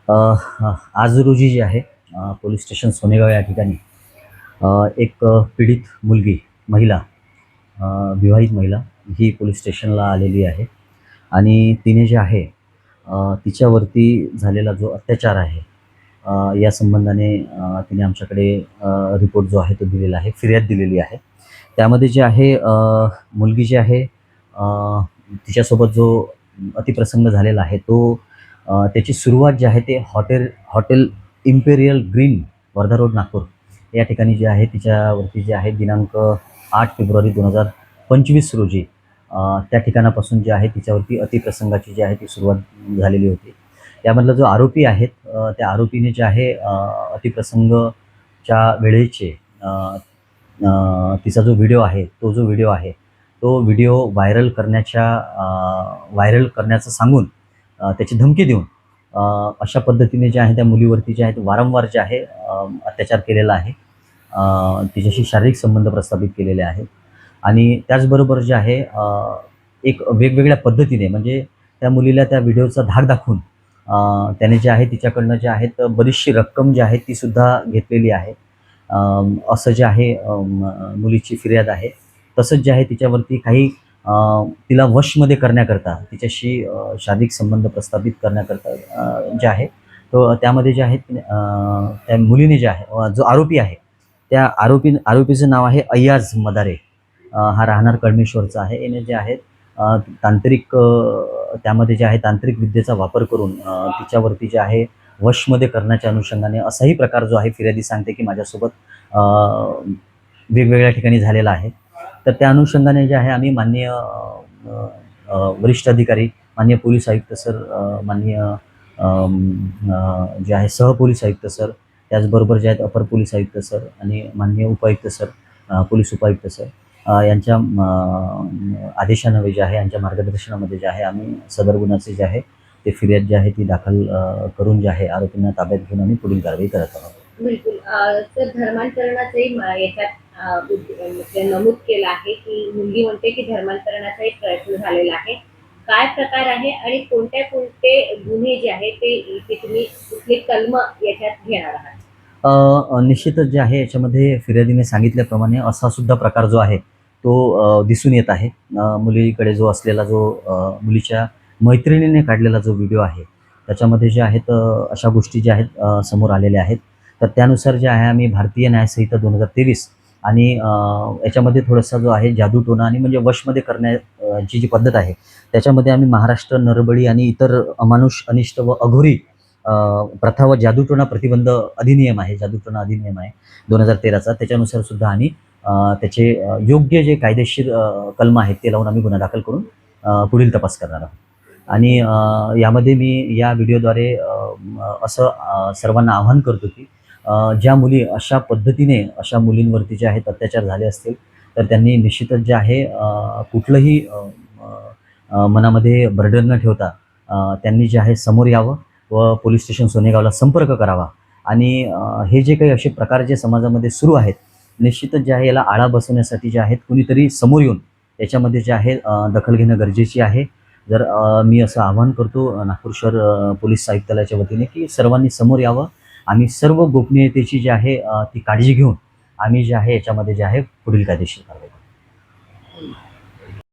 अ, आज रोजी जे आहे पोलीस स्टेशन सोनेगाव या ठिकाणी एक पीडित मुलगी, महिला, अ, विवाहित महिला ही पोलीस स्टेशनला आलेली आहे आणि तिने जे आहे तिच्यावरती झालेला जो अत्याचार आहे, या संबंधाने तिने आमच्याकडे रिपोर्ट जो आहे तो दिलेला आहे, फिर्याद दिलेली आहे. त्यामध्ये जे आहे मुलगी जी आहे, तिच्यासोबत जो अतिप्रसंग झालेला आहे तो त्याची सुरुवात जी आहे ते hotel imperial green, Wardha road, Nagpur या ठिकाणी जे आहे तिच्यावरती जे आहे दिनांक 8 फेब्रुवारी 2025 रोजी त्या ठिकाणापासून जे आहे तिच्यावरती अतिप्रसंगाची जी आहे ती सुरुवात झालेली होती. यामधला जो आरोपी आहेत, त्या आरोपीने जे आहे अतिप्रसंगच्या वेळेचे तिचा जो व्हिडिओ आहे, तो जो व्हिडिओ आहे, तो व्हिडिओ व्हायरल करण्याचं सांगून त्याची धमकी देऊन अशा पद्धतीने जे आहे त्या मुलीवरती जे आहे ते वारंवार जे आहे अत्याचार केलेला आहे. तिच्याशी शारीरिक संबंध प्रस्थापित केलेले आहेत आणि त्याचबरोबर जे आहे एक वेगवेगळ्या पद्धतीने म्हणजे त्या मुलीला त्या व्हिडिओचा धाक दाखवून त्याने जे आहे तिच्याकडनं जे आहे तर बरीचशी रक्कम जी आहे तीसुद्धा घेतलेली आहे. असं जे आहे मुलीची फिर्याद आहे. तसंच जे आहे तिच्यावरती काही तिला वशमध्ये करण्याकरता, तिच्याशी शारीरिक संबंध प्रस्थापित करण्याकरता जे आहे तो त्यामध्ये जे आहे त्या मुलीने जे आहे जो आरोपी आहे, त्या आरोपीचं नाव आहे अय्याज मदारे. हा राहणार कळमेश्वरचा आहे. याने जे आहे त्यामध्ये जे आहे तांत्रिक विद्येचा वापर करून तिच्यावरती जे आहे वशमध्ये करण्याच्या अनुषंगाने असाही प्रकार जो आहे फिर्यादी सांगते की माझ्यासोबत अ, वेगवेगळ्या ठिकाणी झालेला आहे. तर त्या अनुषंगाने जे आहे आम्ही माननीय वरिष्ठ अधिकारी, माननीय पोलीस आयुक्त सर, माननीय जे आहे सहपोलीस आयुक्त सर, त्याचबरोबर जे आहेत अपर पोलीस आयुक्त सर आणि माननीय उपायुक्त सर, पोलीस उपायुक्त सर, यांच्या आदेशान्वये जे आहे, यांच्या मार्गदर्शनामध्ये जे आहे आम्ही सदर गुन्ह्याचे जे आहे ते फिर्याद जी आहे ती दाखल करून जे आहे आरोपींना ताब्यात घेऊन आम्ही पुढील कारवाई करत आहोत. बिलकुल. तर धर्मांतरणाचाही याच्यात म्हणजे नमूद केलं आहे की मुलगी म्हणते की धर्मांतरणाचा एक प्रयत्न झालेला आहे. काय प्रकार आहे आणि कोणते गुन्हे जे आहेत ते इथे तुम्ही कुठली कलम याच्यात घेणार आहात? निश्चितच जे आहे याच्यामध्ये फिर्यादीने सांगितल्याप्रमाणे असा सुद्धा प्रकार जो आहे तो दिसून येत आहे. मुलीकडे जो असलेला जो मुलीच्या मैत्रिणीने काढलेला जो व्हिडिओ आहे, त्याच्यामध्ये जे आहेत अशा गोष्टी ज्या आहेत समोर आलेल्या आहेत. तर त्यानुसार जे आहे आम्ही भारतीय न्यायसंहिता 2023 आणि याच्यामध्ये थोडासा जो आहे जादूटोणा आणि म्हणजे वशमध्ये ची जी पद्धत आहे, त्याच्यामध्ये आम्ही महाराष्ट्र नरबळी आणि इतर अमानुष, अनिष्ट व अघोरी प्रथा व जादूटोणा प्रतिबंध अधिनियम आहे, जादूटोणा अधिनियम आहे 2013चा. त्याच्यानुसार सुद्धा आम्ही त्याचे योग्य जे कायदेशीर कलम आहेत ते लावून आम्ही गुन्हा दाखल करून पुढील तपास करणार आहोत. आणि यामध्ये मी या व्हिडिओद्वारे असं सर्वांना आवाहन करतो की ज्या मुली अशा पद्धतीने अशा मुलींवरती जे आहेत अत्याचार झाले असतील, तर त्यांनी निश्चितच जे आहे कुठलंही मनामध्ये बर्डन न ठेवता त्यांनी जे आहे समोर यावं व पोलीस स्टेशन सोनेगावला संपर्क करावा आणि हे जे काही असे प्रकार जे समाजामध्ये सुरू आहेत, निश्चितच जे आहे याला आळा बसवण्यासाठी जे आहेत कुणीतरी समोर येऊन याच्यामध्ये जे आहे दखल घेणं गरजेची आहे. जर मी असं आवाहन करतो नागपूर शहर पोलीस आयुक्तालयाच्या वतीने की सर्वांनी समोर यावं. आम्ही सर्व गोपनीयतेची जी आहे ती काळजी घेऊन आम्ही जे आहे याच्यामध्ये जे आहे पुढील कायदेशीर कारवाई करू.